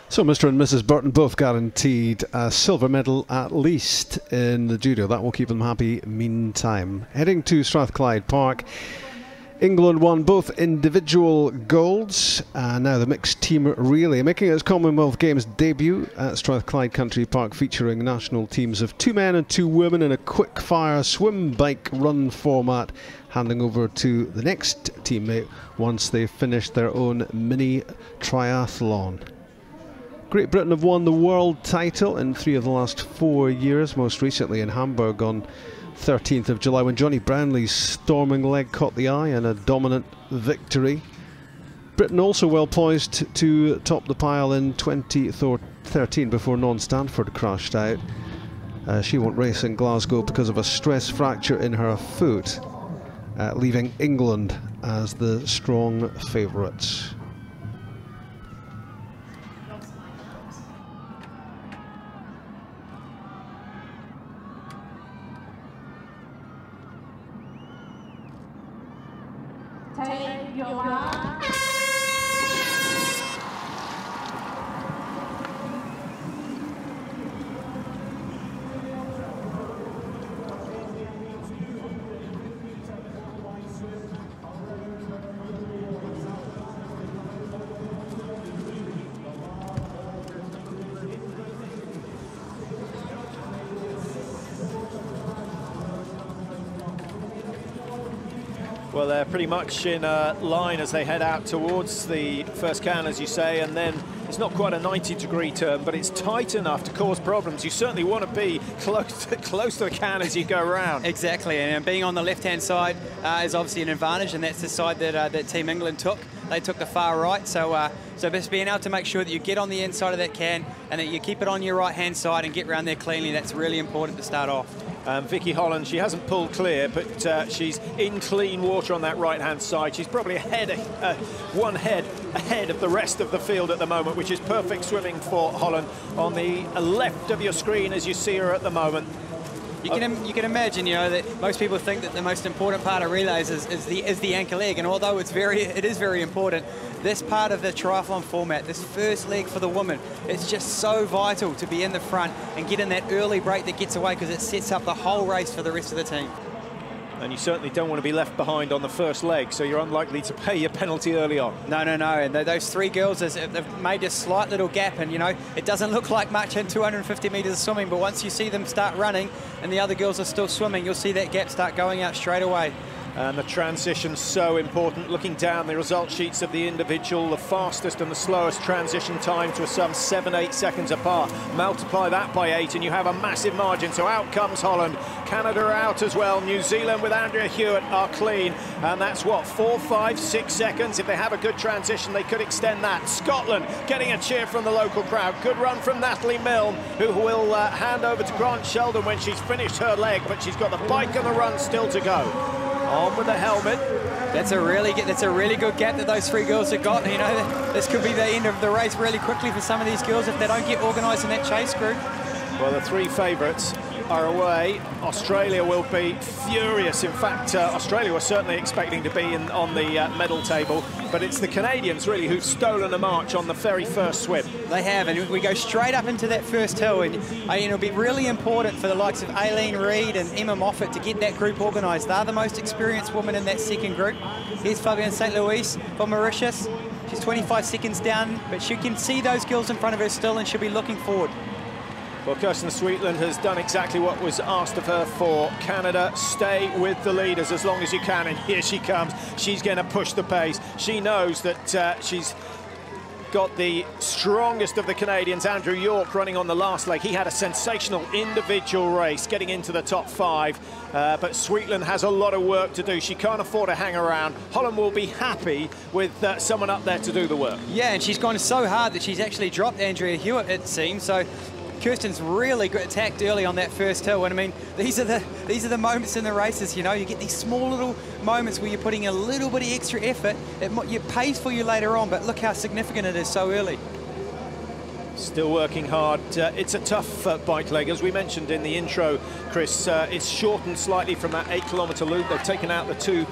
So Mr. and Mrs. Burton both guaranteed a silver medal at least in the judo. That will keep them happy meantime. Heading to Strathclyde Park, England won both individual golds. Now the mixed team relay making its Commonwealth Games debut at Strathclyde Country Park, featuring national teams of 2 men and 2 women in a quick-fire swim, bike, run format, handing over to the next teammate once they've finished their own mini triathlon. Great Britain have won the world title in 3 of the last 4 years, most recently in Hamburg on 13th of July when Johnny Brownlee's storming leg caught the eye and a dominant victory. Britain also well poised to top the pile in 2013 before Non Stanford crashed out. She won't race in Glasgow because of a stress fracture in her foot, leaving England as the strong favourites. Take your mark. Well, they're pretty much in a line as they head out towards the first can, as you say, and then it's not quite a 90-degree turn, but it's tight enough to cause problems. You certainly want to be close to the can as you go around. Exactly, and being on the left-hand side is obviously an advantage, and that's the side that, that Team England took. They took the far right, so just being able to make sure that you get on the inside of that can and that you keep it on your right-hand side and get around there cleanly, that's really important to start off. Vicky Holland, she hasn't pulled clear, but she's in clean water on that right-hand side. She's probably one head ahead of the rest of the field at the moment, which is perfect swimming for Holland. On the left of your screen as you see her at the moment. You can imagine, you know, that most people think that the most important part of relays is the anchor leg, and although it is very important, this part of the triathlon format, this first leg for the women, it's just so vital to be in the front and get in that early break that gets away, because it sets up the whole race for the rest of the team. And you certainly don't want to be left behind on the first leg, so you're unlikely to pay your penalty early on. No, and those 3 girls, they've made a slight little gap, and you know, it doesn't look like much in 250 metres of swimming, but once you see them start running and the other girls are still swimming, you'll see that gap start going out straight away. And the transition's so important. Looking down the result sheets of the individual, the fastest and the slowest transition times were some 7-8 seconds apart. Multiply that by 8 and you have a massive margin. So out comes Holland. Canada are out as well. New Zealand with Andrea Hewitt are clean. And that's what, 4, 5, 6 seconds. If they have a good transition, they could extend that. Scotland getting a cheer from the local crowd. Good run from Natalie Milne, who will hand over to Grant Sheldon when she's finished her leg, but she's got the bike and the run still to go. On with the helmet. That's a really good gap that those 3 girls have got. You know, this could be the end of the race really quickly for some of these girls if they don't get organised in that chase group. Well, the 3 favourites are away. Australia will be furious. In fact, Australia was certainly expecting to be on the medal table, but it's the Canadians really who've stolen a march on the very first swim. They have, and we go straight up into that first hill, and it'll be really important for the likes of Aileen Reid and Emma Moffat to get that group organised. They're the most experienced women in that second group. Here's Fabienne St. Louis from Mauritius. She's 25 seconds down, but she can see those girls in front of her still, and she'll be looking forward. Well, Kirsten Sweetland has done exactly what was asked of her for Canada. Stay with the leaders as long as you can, and here she comes. She's going to push the pace. She knows that she's got the strongest of the Canadians, Andrew York, running on the last leg. He had a sensational individual race, getting into the top 5, but Sweetland has a lot of work to do. She can't afford to hang around. Holland will be happy with someone up there to do the work. Yeah, and she's gone so hard that she's actually dropped Andrea Hewitt, it seems, so Kirsten's really good attacked early on that first hill, and I mean, these are the moments in the races, you know, you get these small little moments where you're putting a little bit of extra effort, it pays for you later on, but look how significant it is so early. Still working hard. It's a tough bike leg, as we mentioned in the intro, Chris. It's shortened slightly from that 8-kilometre loop. They've taken out the 2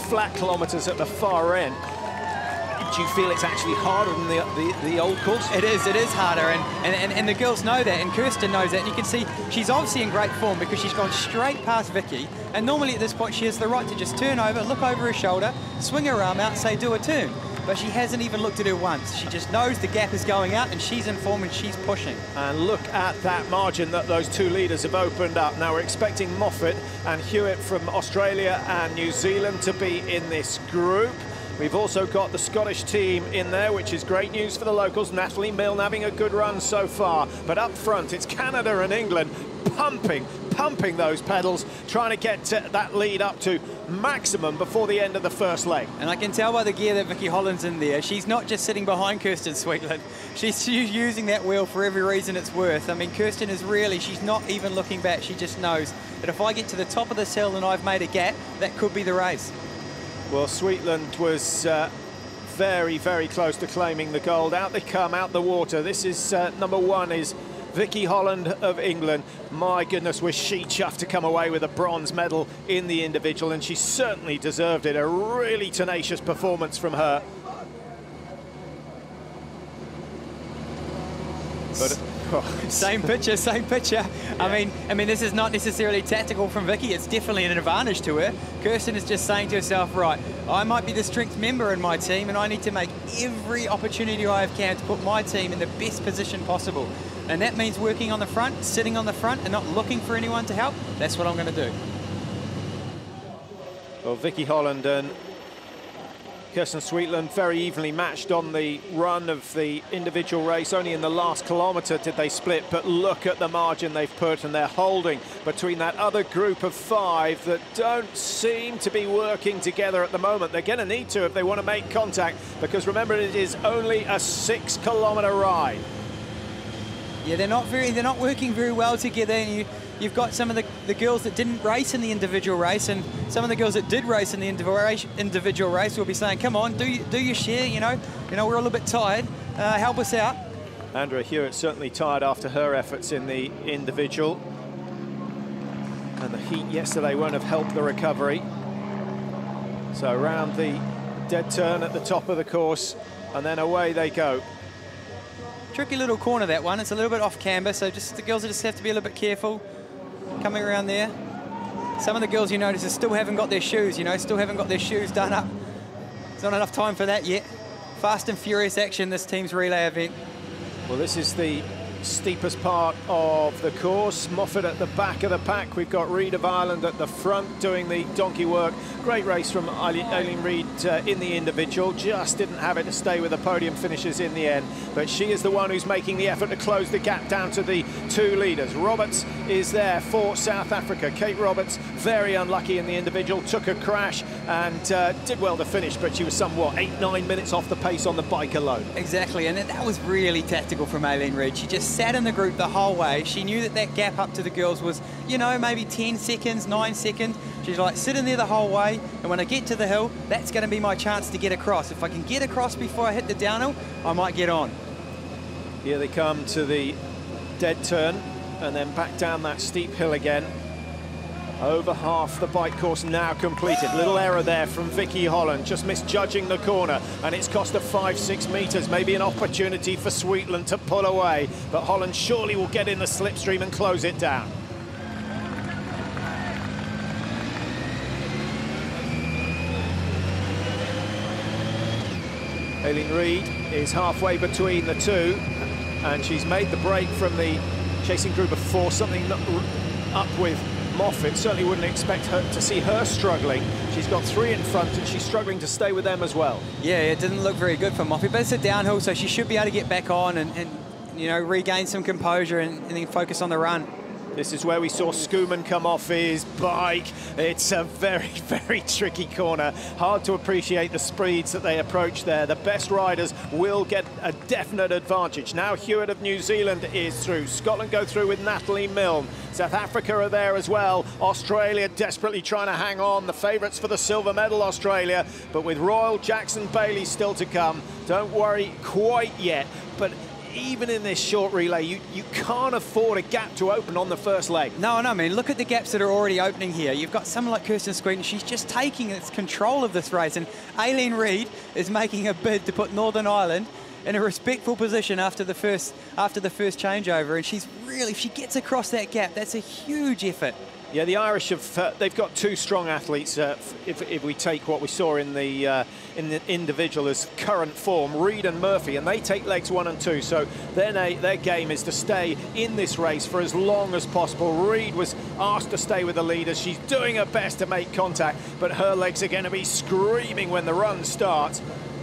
flat kilometres at the far end. do you feel it's actually harder than the old course? It is harder, and the girls know that, and Kirsten knows that, and you can see she's obviously in great form because she's gone straight past Vicky, and normally at this point she has the right to just turn over, look over her shoulder, swing her arm out, say do a turn. But she hasn't even looked at her once. She just knows the gap is going out, and she's in form and she's pushing. And look at that margin that those two leaders have opened up. Now we're expecting Moffat and Hewitt from Australia and New Zealand to be in this group. We've also got the Scottish team in there, which is great news for the locals. Natalie Milne having a good run so far. But up front, it's Canada and England pumping those pedals, trying to get that lead up to maximum before the end of the first leg. And I can tell by the gear that Vicky Holland's in there, she's not just sitting behind Kirsten Sweetland. She's using that wheel for every reason it's worth. I mean, Kirsten is really, she's not even looking back. She just knows that if I get to the top of this hill and I've made a gap, that could be the race. Well, Sweetland was very, very close to claiming the gold. Out they come, out the water. This is number one is Vicky Holland of England. My goodness, was she chuffed to come away with a bronze medal in the individual, and she certainly deserved it. A really tenacious performance from her. But same picture. Yeah. I mean, this is not necessarily tactical from Vicky. It's definitely an advantage to her. Kirsten is just saying to herself, right, I might be the strength member in my team, and I need to make every opportunity I can to put my team in the best position possible. And that means working on the front, sitting on the front, and not looking for anyone to help. That's what I'm going to do. Well, Vicky Holland and Kirsten Sweetland very evenly matched on the run of the individual race. Only in the last kilometre did they split, but look at the margin they've put, and they're holding between that other group of five that don't seem to be working together at the moment. They're going to need to if they want to make contact, because remember, it is only a 6-kilometre ride. Yeah, they're not working very well together, and you've got some of the girls that didn't race in the individual race, and some of the girls that did race in the individual race will be saying, come on, do your share, you know, we're a little bit tired, help us out. Andrea Hewitt certainly tired after her efforts in the individual, and the heat yesterday won't have helped the recovery. So around the dead turn at the top of the course, and then away they go. Tricky little corner, that one. It's a little bit off camber, so just the girls just have to be a little bit careful coming around there. Some of the girls, you notice, still haven't got their shoes, still haven't got their shoes done up. There's not enough time for that yet. Fast and furious action, this team's relay event. Well, this is the steepest part of the course. Moffat at the back of the pack. We've got Reid of Ireland at the front doing the donkey work. Great race from Aileen Reid in the individual. Just didn't have it to stay with the podium finishes in the end. But she is the one who's making the effort to close the gap down to the two leaders. Roberts is there for South Africa. Kate Roberts, very unlucky in the individual. Took a crash and did well to finish, but she was somewhat 8-9 minutes off the pace on the bike alone. Exactly, and that was really tactical from Aileen Reid. She just sat in the group the whole way. She knew that gap up to the girls was, maybe 10 seconds, 9 seconds. She's like, sitting there the whole way, and when I get to the hill, that's going to be my chance to get across. If I can get across before I hit the downhill, I might get on. Here they come to the dead turn, and then back down that steep hill again. Over half the bike course now completed. Little error there from Vicky Holland, just misjudging the corner, and it's cost her 5-6 metres. Maybe an opportunity for Sweetland to pull away, but Holland surely will get in the slipstream and close it down. Aileen Reid is halfway between the two, and she's made the break from the chasing group of four, something up with Moffat. Certainly wouldn't expect her to see her struggling. She's got three in front, and she's struggling to stay with them as well. Yeah, it didn't look very good for Moffat, but it's a downhill, so she should be able to get back on and regain some composure and then focus on the run. This is where we saw Schoeman come off his bike. It's a very, very tricky corner. Hard to appreciate the speeds that they approach there. The best riders will get a definite advantage. Now Hewitt of New Zealand is through. Scotland go through with Natalie Milne. South Africa are there as well. Australia desperately trying to hang on. The favourites for the silver medal, Australia. But with Royal, Jackson, Bailey still to come. Don't worry quite yet. But even in this short relay, you can't afford a gap to open on the first leg. No, I mean, look at the gaps that are already opening here. You've got someone like Kirsten Sweetland. She's just taking control of this race, and Aileen Reid is making a bid to put Northern Ireland in a respectful position after the first changeover, and she's really, if she gets across that gap, that's a huge effort. Yeah, the Irish they've got two strong athletes. If we take what we saw in the individual as current form, Reid and Murphy, and they take legs 1 and 2. So their game is to stay in this race for as long as possible. Reid was asked to stay with the leaders. She's doing her best to make contact, but her legs are going to be screaming when the run starts.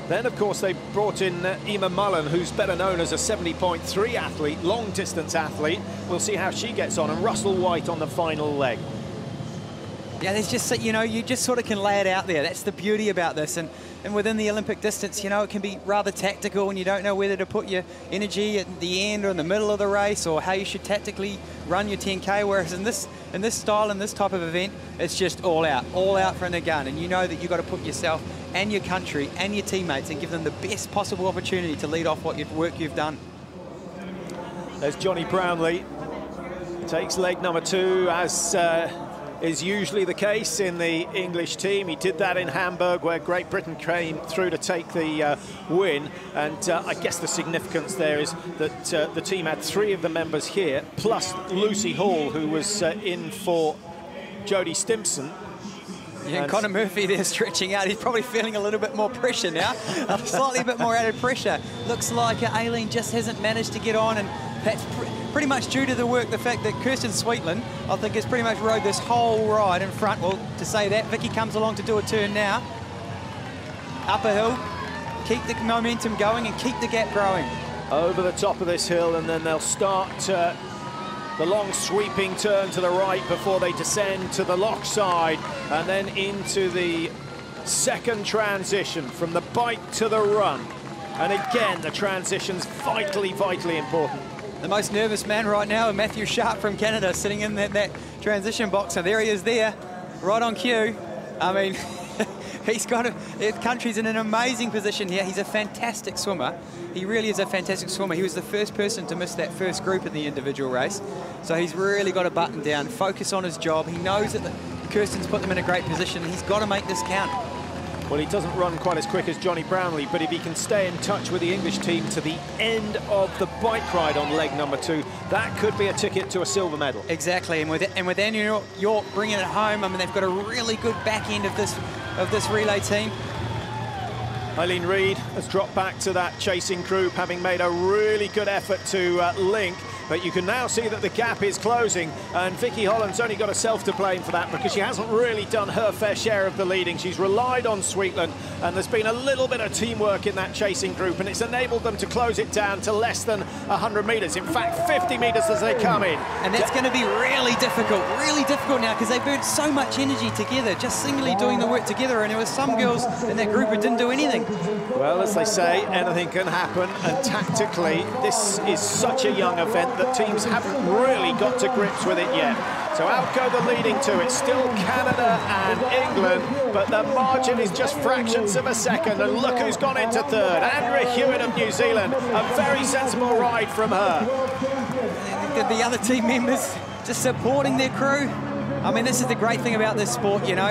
Then, of course, they brought in Emma Mullen, who's better known as a 70.3 athlete, long-distance athlete. We'll see how she gets on. And Russell White on the final leg. Yeah, there's just, you know, you just sort of can lay it out there. That's the beauty about this. And within the Olympic distance, you know, it can be rather tactical, and you don't know whether to put your energy at the end or in the middle of the race, or how you should tactically run your 10K. Whereas in this style, in this type of event, it's just all out from the gun. And you know that you've got to put yourself and your country and your teammates and give them the best possible opportunity to lead off what work you've done. There's Johnny Brownlee. Takes leg number 2, as is usually the case in the English team. He did that in Hamburg, where Great Britain came through to take the win. And I guess the significance there is that the team had 3 of the members here, plus Lucy Hall, who was in for Jodie Stimpson. Yeah, and Conor Murphy there stretching out. He's probably feeling a little bit more pressure now, slightly a bit more added pressure. Looks like Aileen just hasn't managed to get on, and that's pretty much due to the fact that Kirsten Sweetland, I think, has pretty much rode this whole ride in front. Well, to say that, Vicky comes along to do a turn now. Up a hill, keep the momentum going and keep the gap growing. Over the top of this hill, and then they'll start the long sweeping turn to the right before they descend to the lock side, and then into the second transition from the bike to the run. And again, the transition's vitally, vitally important. The most nervous man right now is Matthew Sharp from Canada, sitting in that transition box. And there he is there, right on cue. I mean, the country's in an amazing position here. He's a fantastic swimmer. He really is a fantastic swimmer. He was the first person to miss that first group in the individual race. So he's really got to button down, focus on his job. He knows that Kirsten's put them in a great position, and he's got to make this count. Well, he doesn't run quite as quick as Johnny Brownlee, but if he can stay in touch with the English team to the end of the bike ride on leg number 2, that could be a ticket to a silver medal. Exactly, and with Annie York bringing it home, I mean, they've got a really good back end of this relay team. Aileen Reid has dropped back to that chasing group, having made a really good effort to link. But you can now see that the gap is closing, and Vicky Holland's only got herself to blame for that, because she hasn't really done her fair share of the leading. She's relied on Sweetland, and there's been a little bit of teamwork in that chasing group, and it's enabled them to close it down to less than 100 metres. In fact, 50 metres as they come in. And that's going to be really difficult now, because they burnt so much energy together, just singly doing the work together, and there were some girls in that group who didn't do anything. Well, as they say, anything can happen, and tactically, this is such a young event that teams haven't really got to grips with it yet. So out go the leading two. It's still Canada and England, but the margin is just fractions of a second. And look who's gone into third. Andrea Hewitt of New Zealand. A very sensible ride from her. The other team members just supporting their crew. I mean, this is the great thing about this sport, you know,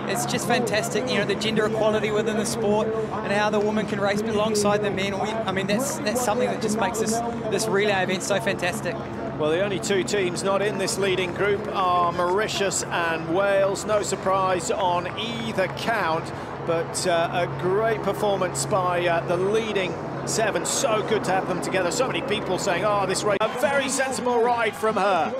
it's just fantastic, you know, the gender equality within the sport and how the women can race alongside the men. I mean, that's something that just makes this relay event so fantastic. Well, the only 2 teams not in this leading group are Mauritius and Wales. No surprise on either count, but a great performance by the leading 7. So good to have them together. So many people saying, oh, this race, a very sensible ride from her.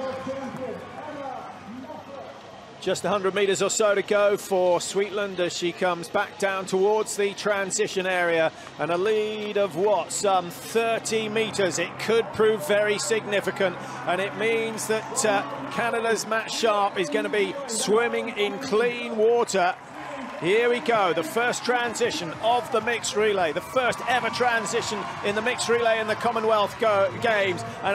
Just 100 metres or so to go for Sweetland as she comes back down towards the transition area, and a lead of what, some 30 metres. It could prove very significant, and it means that Canada's Matt Sharp is going to be swimming in clean water. Here we go, the first transition of the mixed relay, the first ever transition in the mixed relay in the Commonwealth Games. And